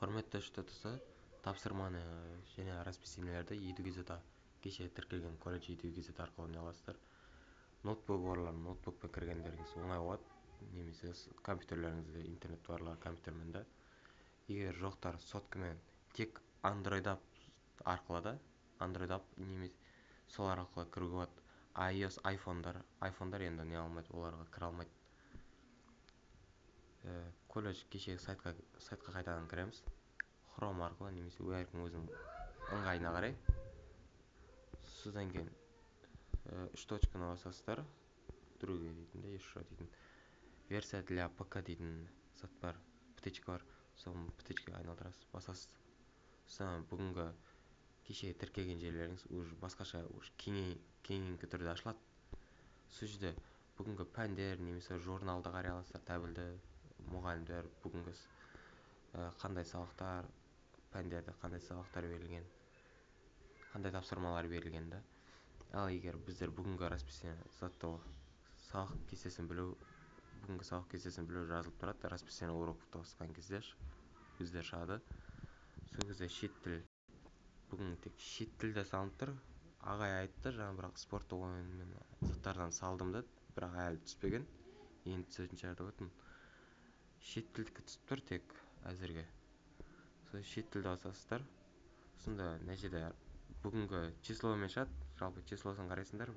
Құрметті штатысы тапсырманы және расписаниелерді едугизет кеше тіркелген колледж едугизет арқылы не аласыздар. Ноутбук барлар ноутбукпен кіргендеріңіз оңай болады, немесе компьютерлеріңізде интернет барлар компьютермен да. Егер жоқтар соткамен тек Android арқылы да, Android немесе сол арқылы кіруге болады. iOS айфондар енді не алмайды, оларға кіре алмайды. Колледж кешегі сайтқа қайтадан кіреміз. Chrome арқылы немесе әркім өзінің ыңғайына қарай. Содан кейін 3 точканы басасыздар. Другие дейтін де, еще дейтін. Версия для ПК дейтін зат бар, птичка бар. Соны птичкаға айналдырасыз, басасыз. Содан бүгінгі кеше тіркеген жерлеріңіз уже басқаша, уже кеңінгі түрде ашылады. Сол жерде бүгінгі пәндер немесе журналды қарай аласыздар, тәбілді, мұғалімдер бүгінгі қандай сабақтар, пәндерде қандай сабақтар берілген, қандай тапсырмалар берілген да. Ал егер біздер бүгінгі расписание затты сабақ кестесін білу, бүгінгі сабақ кестесін білу жазылып тұрады. Расписание уроков тауысқан кезде біздер шығады. Сол кезде шет тіл, бүгін тек шет тілде салынып тұр. Ағай айтты, жаңа бірақ спортты ойынмен заттардан салдым да, бірақ әлі түспеген. Енді түсетін шығар деп отырмын. Шет тілдікі түсіп тұр тек әзірге. Сол шет тілді басасыздар. Сонда мына жерде бүгінгі числомен шығады. Жалпы числосын қарайсыңдар.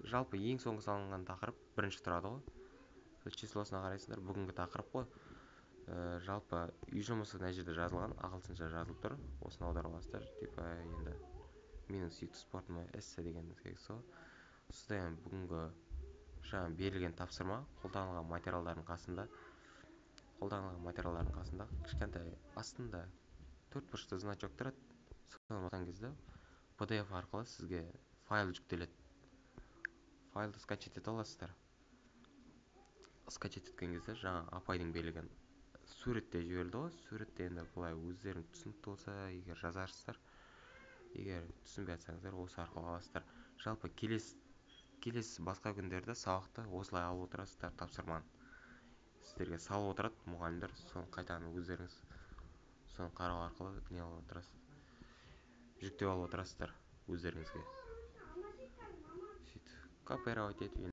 Жалпы ең соңғы салынған тақырып бірінші тұрады ғой. Сол числосына қарайсыңдар, бүгінгі тақырып қой. Жалпы үй жұмысы мына жерде жазылған, ағылшынша жазылып тұр. Осыны аударып аласыздар. Типа енді менің сүйікті спортым эссе деген сол. Содан бүгінгі жаңа берілген тапсырма қолданылған материалдардың қасында кішкентай астында 4 бұрышты значок тұрады. Соны басқан кезде PDF арқылы сізге файл жүктеледі. Файлды скачать ете аласыздар. Скачать еткен кезде жаңа апайдың берілген суретте жіберілді ғой. Суретте енді бұлай өздерің түсінікті болса, егер жазарсыздар. Егер түсінбей жатсаңыздар, осы арқылы аласыздар. Жалпы келесі басқа күндерде сабақты осылай алып отырасыздар, тапсырманы. Сіздерге салып отырады мұғалімдер, соны қайтадан өздеріңіз соны қарау арқылы не алып отырасыз. Жүктеп алып отырасыздар өздеріңізге. Сөйтіп копировать етіп